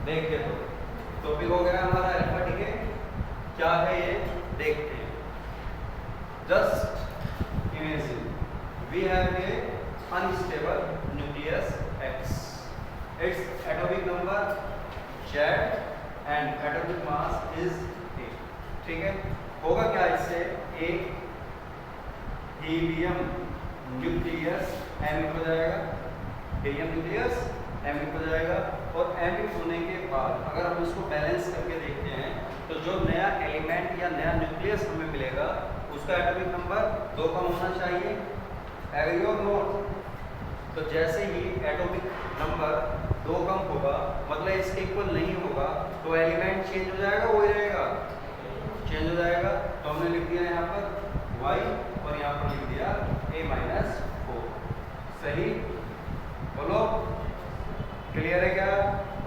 देखिए तो टॉपिक हो गया हमारा अल्फा डीके। क्या है ये देखते हैं। Just imagine we have a unstable nucleus X, its atomic number Z and atomic mass is A। ठीक है, होगा क्या इससे, एक हीलियम न्यूक्लियस एमिट हो जाएगा, हीलियम न्यूक्लियस एमिट हो जाएगा। और एमिट होने के बाद अगर हम इसको बैलेंस करके देखते हैं तो जो नया एलिमेंट या नया न्यूक्लियस हमें मिलेगा उसका एटॉमिक नंबर 2 कम होना चाहिए। एग्री और नोट। तो जैसे ही एटॉमिक नंबर 2 कम होगा मतलब इसके इक्वल नहीं होगा तो एलिमेंट चेंज हो जाएगा, वही रहेगा, चेंज हो जाएगा। तो हमने लिख दिया यहाँ पर y और यहाँ पर लिख दिया a-4। सही, बोलो क्लियर है क्या।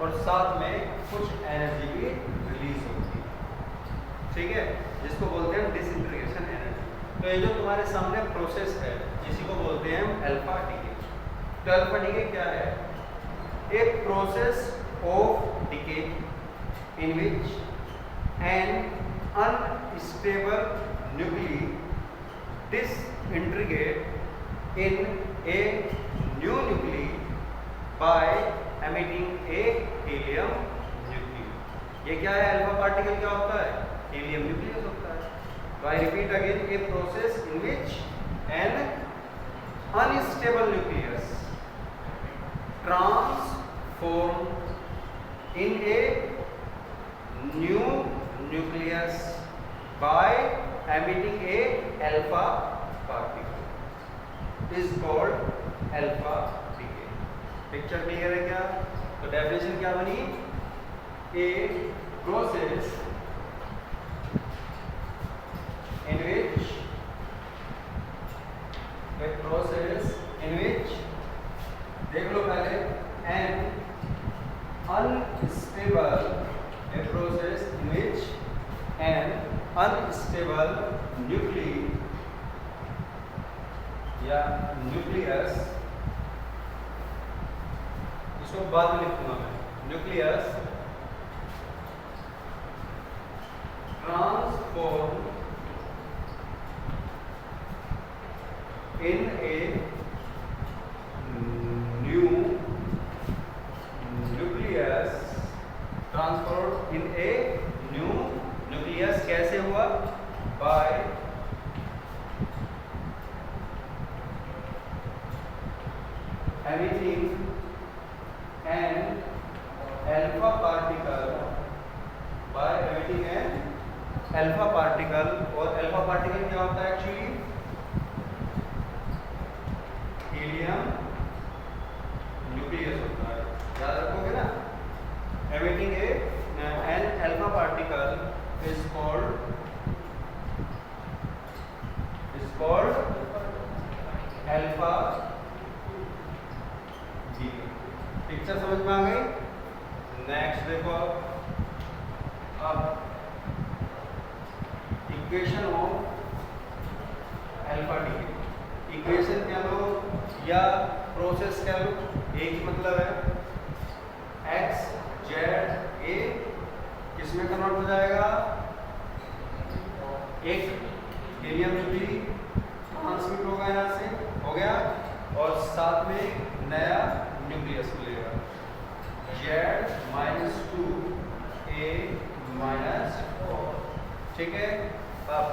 और साथ में कुछ एनर्जी भी रिलीज होती है, ठीक है, जिसको बोलते हैं डिसइंटीग्रेशन एनर्जी। तो ये जो तुम्हारे सामने प्रोसेस है इसी को बोलते हैं हम अल्फा डीके। तो अल्फा डीके क्या है, a process of decay in which an unstable nuclei disintegrate in a new nuclei by emitting a helium nucleus। ये क्या है, अल्फा पार्टिकल क्या होता है, हीलियम न्यूक्लियस होता है। तो I repeat again, a process in which an unstable nucleus transform in a new nucleus by emitting a alpha particle is called alpha decay। Picture clear है क्या। तो डेफिनेशन क्या बनी, a process in which देख लो पहले an unstable, a process in which an unstable nuclei या nucleus, इसको बाद में लिखूंगा मैं, nucleus transform in a new nucleus, transform in a new nucleus कैसे हुआ, by emitting an alpha particle, by emitting an alpha particle. और alpha particle क्या होता है एक्चुअली, हीलियम न्यूक्लियस होता है, याद रखोगे ना। Emitting an alpha particle is called alpha decay। Picture समझ में आ गई। नेक्स्ट देखो अब equation of alpha decay. Equation कह लो या प्रोसेस कह लो, एक ही मतलब है। एक्स जेड ए किसमें कन्वर्ट हो जाएगा, एक हीलियम न्यूक्ली ट्रांसमिट होगा यहाँ से, हो गया, और साथ में नया न्यूक्लियस मिलेगा Z-2 A-4। ठीक है, अब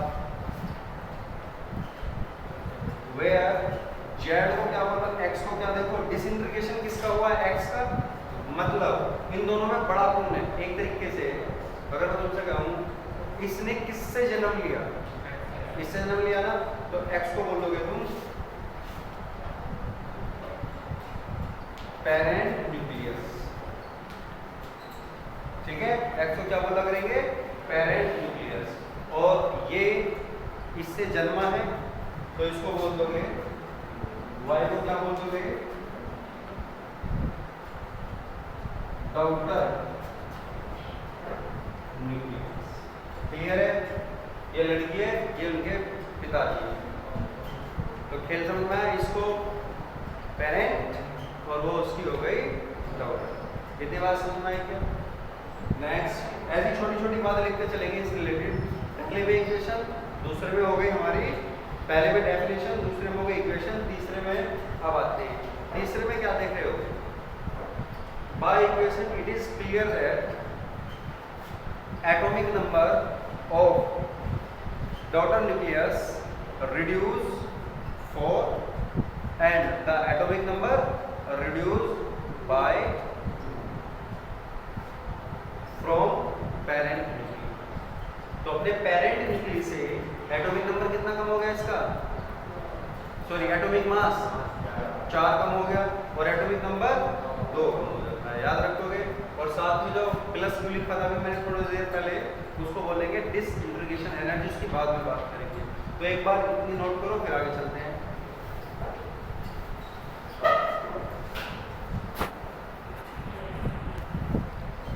वेयर Z को क्या बोला, X को क्या, देखो डिसइंटीग्रेशन किसका हुआ है, X का, मतलब इन दोनों में बड़ा कौन है। एक तरीके से अगर मैं तुमसे कहूं इसने किससे जन्म लिया, इससे जन्म लिया ना, तो X को बोलोगे तुम पेरेंट न्यूक्लियस। ठीक है, X को क्या बोला करेंगे, पेरेंट न्यूक्लियस। और ये इससे जन्मा है तो इसको बोल दोगे, Y को क्या बोल दोगे, डॉटर न्यूक्लियस। क्लियर है, ये लड़की है, ये उनके पिताजी है। तो खेल समझ में आया, इसको पेरेंट और वो उसकी हो गई डॉटर। इतनी बात समझ में आई क्या। नेक्स्ट ऐसी छोटी छोटी बातें लिखते चलेंगे इस रिलेटेड। पहले में इक्वेशन, दूसरे में हो गई हमारी, पहले में डेफिनेशन, दूसरे में हो गई इक्वेशन, तीसरे में अब आते हैं। तीसरे में क्या देख रहे हो? By equation it is clear that atomic number of daughter nucleus reduce for and the atomic number reduced by from parent nucleus। तो अपने पेरेंट न्यूक्लियस से एटॉमिक नंबर कितना कम हो गया इसका, सॉरी एटॉमिक मास 4 कम हो गया और एटॉमिक नंबर 2 कम हो जाता है, याद रखोगे। और साथ में जो प्लस भी लिखा था अभी मैंने थोड़ी देर पहले, उसको बोलेंगे डिसइंटीग्रेशन एनर्जी, उसकी बाद में बात करेंगे। तो एक बार इतनी नोट करो फिर आगे चलते हैं।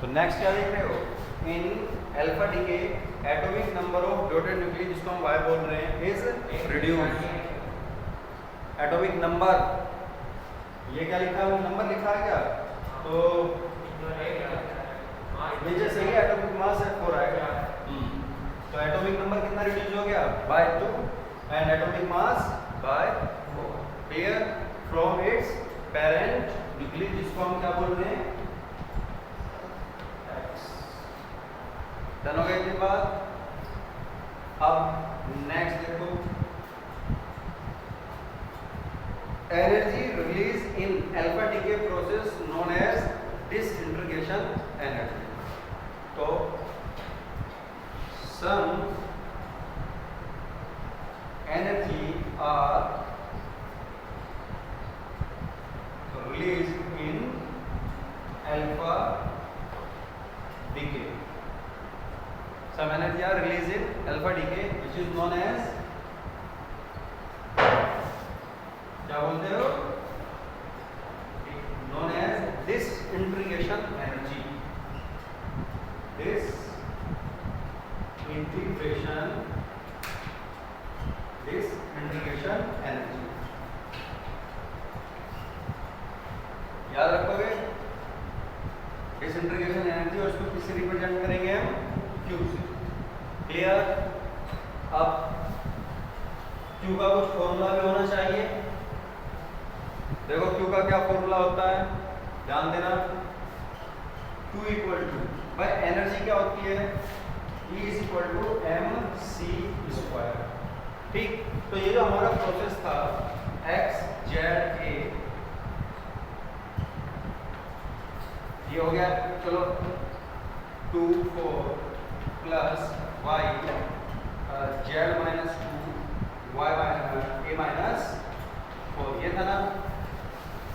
तो नेक्स्ट क्या देख रहे हो? In alpha decay atomic number of daughter nucleus, जिसको हम वाई बोल रहे हैं, इज रिड्यूस। एटॉमिक नंबर, ये क्या लिखा है? नंबर लिखा है क्या? तो नीचे सही है, एटॉमिक मास है 4 आएगा। तो एटॉमिक नंबर कितना रिड्यूस हो गया? By 2 and atomic mass by 4। Clear? From its parent nucleus, जिसको हम क्या बोल रहे हैं? X। डन हो गया इसके बाद। अब नेक्स्ट देखो, energy release in alpha decay process known as disintegration energy. तो some energy are released in alpha decay. Some energy are released in alpha decay, which is known as, क्या बोलते हो? Known as disintegration energy. disintegration energy। याद रखोगे disintegration energy, और इसको किससे represent करेंगे हम? Q से। क्लियर? अब Q का कुछ फॉर्मूला भी होना चाहिए। देखो Q का क्या फॉर्मूला होता है, ध्यान देना। Q इक्वल टू भाई एनर्जी क्या होती है? E is equal to mc square. ठीक, तो ये जो हमारा प्रोसेस था x z a, ये हो गया। चलो 2 4 plus y z minus 2 y a minus 4, ये था ना।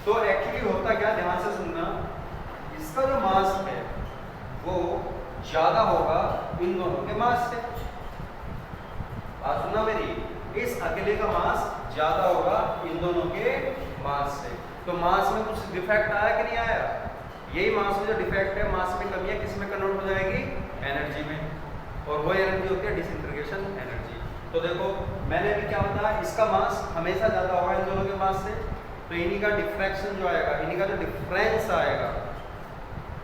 तो एक्चुअली होता क्या, ध्यान से सुनना, इसका जो मास है वो ज्यादा होगा इन दोनों के मास से। बात सुनना मेरी, इस अकेले का मास ज्यादा होगा इन दोनों के मास से। तो मास में कुछ डिफेक्ट आया कि नहीं आया? यही मास में जो डिफेक्ट है, मास में कमी है, किस में कन्वर्ट हो जाएगी? एनर्जी में। और वो एनर्जी होती है डिसइंटीग्रेशन एनर्जी। तो देखो मैंने अभी क्या बताया, इसका मास हमेशा ज्यादा होगा इन दोनों के मास से, तो इन्हीं का डिफ्रैक्शन जो आएगा, इन्हीं का जो डिफरेंस आएगा,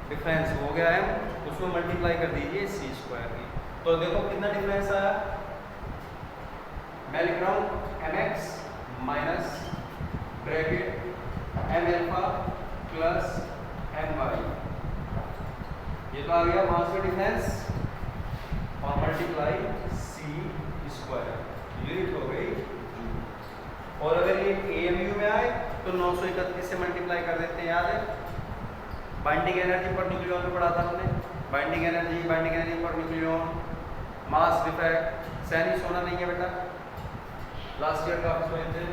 डिफरेंस हो गया है, उसको मल्टीप्लाई कर दीजिए c स्क्वायर की। तो देखो कितना डिफरेंस आया, मैं लिख रहा हूँ mx minus bracket m alpha plus my, ये तो आ गया मास का डिफरेंस, और मल्टीप्लाई c स्क्वायर, यूनिट हो गई। और अगर ये AMU में आए तो 931 से मल्टीप्लाई कर देते हैं, याद है? बाइंडिंग एनर्जी पर न्यूक्लियन में पढ़ा था हमने, binding energy per nucleon, mass defect, Saini सोना नहीं है बेटा, लास्ट ईयर का आप सोए थे।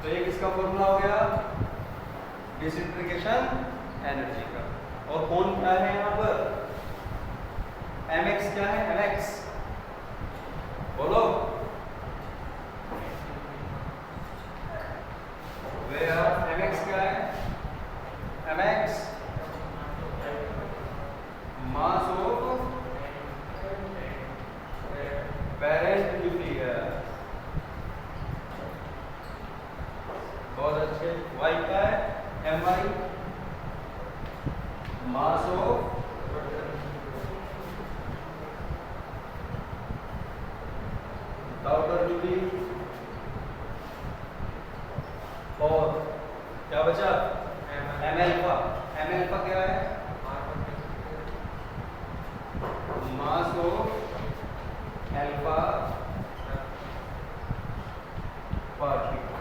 तो ये किसका फॉर्मूला हो गया? डिसइंटीग्रेशन एनर्जी का। और कौन क्या है यहाँ पर? mx क्या है? mx बोलो, mx क्या है? mx mass of parent nucleus. बहुत अच्छे। y क्या है? my mass of outer nucleus और क्या बचा एम अल्फा। एम अल्फा क्या है? Mass of alpha particle.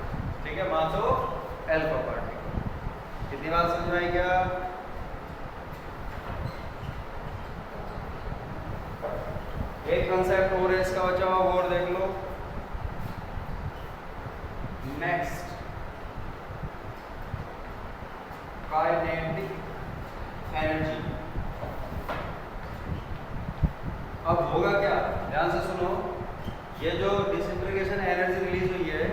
ठीक है, मास ऑफ अल्फा पार्टिकल। कितनी बात समझ में आई क्या? एक कंसेप्ट और है इसका बचा हुआ, और देख लो। Next, kinetic energy. अब होगा क्या, ध्यान से सुनो। ये जो डिसइंटीग्रेशन एनर्जी रिलीज हुई है,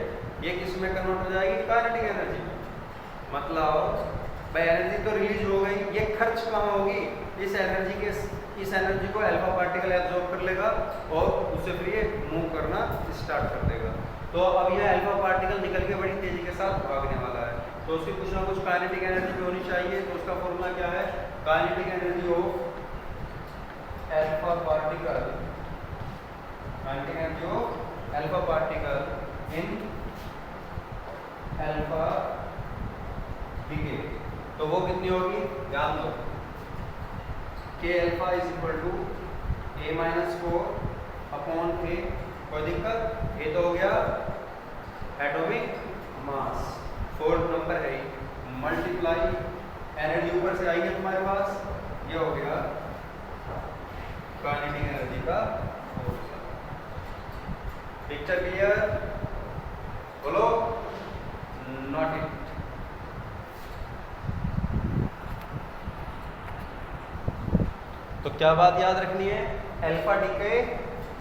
ये किस में कन्वर्ट हो जाएगी? काइनेटिक एनर्जी में। मतलब भाई एनर्जी तो रिलीज हो गई, ये खर्च कहाँ होगी? इस एनर्जी को अल्फा पार्टिकल एब्जॉर्ब कर लेगा और उससे फिर ये मूव करना स्टार्ट कर देगा। तो अब यह अल्फा पार्टिकल निकल के बड़ी तेजी के साथ भागने वाला है, तो उसकी कुछ ना कुछ काइनेटिक एनर्जी भी होनी चाहिए। तो उसका फॉर्मूला क्या है? Kinetic energy of alpha particle, kinetic energy of alpha particle in alpha decay. तो वो कितनी होगी? ध्यान दो, K alpha is equal to A minus 4 upon A. कोई दिक्कत? ये तो हो गया एटॉमिक मास, 4 नंबर है, मल्टीप्लाई एनर्जी ऊपर से आएगी तुम्हारे पास, ये हो गया काइनेटिक एनर्जी का फॉर्मूला। Picture clear? बोलो नॉट इट। तो क्या बात याद रखनी है? अल्फा डीके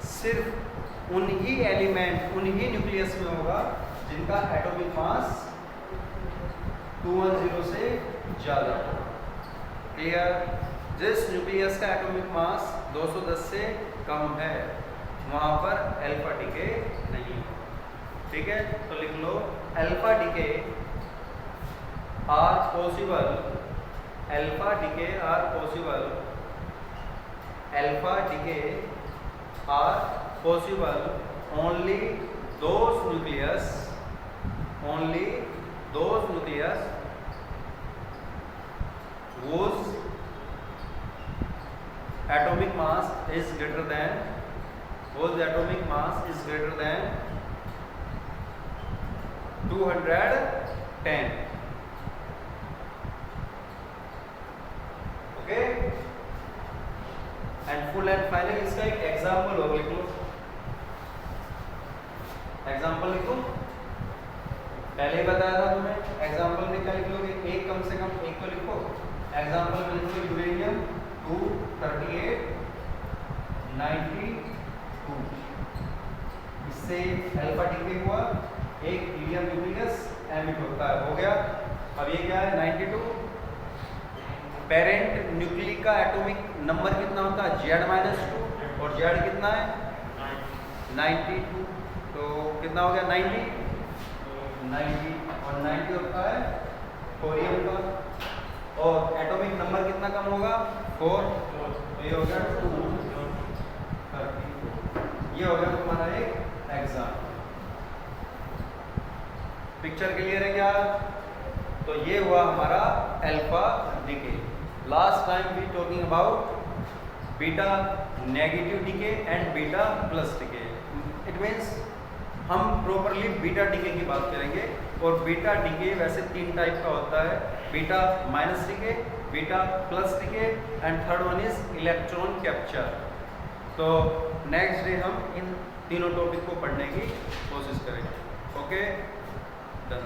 सिर्फ उन्हीं एलिमेंट, उन्हीं न्यूक्लियस में होगा जिनका एटॉमिक मास 210 से ज़्यादा हो। क्लियर? जिस न्यूक्लियस का एटॉमिक मास 210 से कम है वहाँ पर अल्फा डीके नहीं हो। ठीक है, तो लिख लो alpha decay are possible, alpha decay are possible, alpha decay are possible only those nucleus whose atomic mass is greater than 210. Okay, and full and final इसका एक एग्जाम्पल और लिख लो। एग्जाम्पल लिखो, पहले ही बताया था तुम्हें। एग्जाम्पल में क्या लिख लोगे? एक, कम से कम एक तो लिखो। एग्जाम्पल में लिखो यूरेनियम 238 92, इससे अल्फा डीके हुआ, एक हीलियम न्यूक्लियस एमिट होता है, हो गया। अब ये क्या है? 92। पेरेंट न्यूक्ली का एटॉमिक नंबर कितना होता है? Z-2, और Z कितना है? 92। तो कितना हो गया? 90 और 90 होता है थोरियम का, और एटॉमिक नंबर कितना कम होगा? 4। तो ये हो गया 230। ये हो गया तुम्हारा एक एग्जाम। पिक्चर क्लियर है क्या? तो ये हुआ हमारा alpha decay. Last time we talking about beta negative decay and beta plus decay. It means हम प्रॉपरली बीटा डीके की बात करेंगे, और बीटा डीके वैसे 3 टाइप का होता है, beta minus decay, beta plus decay, and third one is electron capture. तो नेक्स्ट डे हम इन तीनों टॉपिक को पढ़ने की कोशिश करेंगे। Okay, done.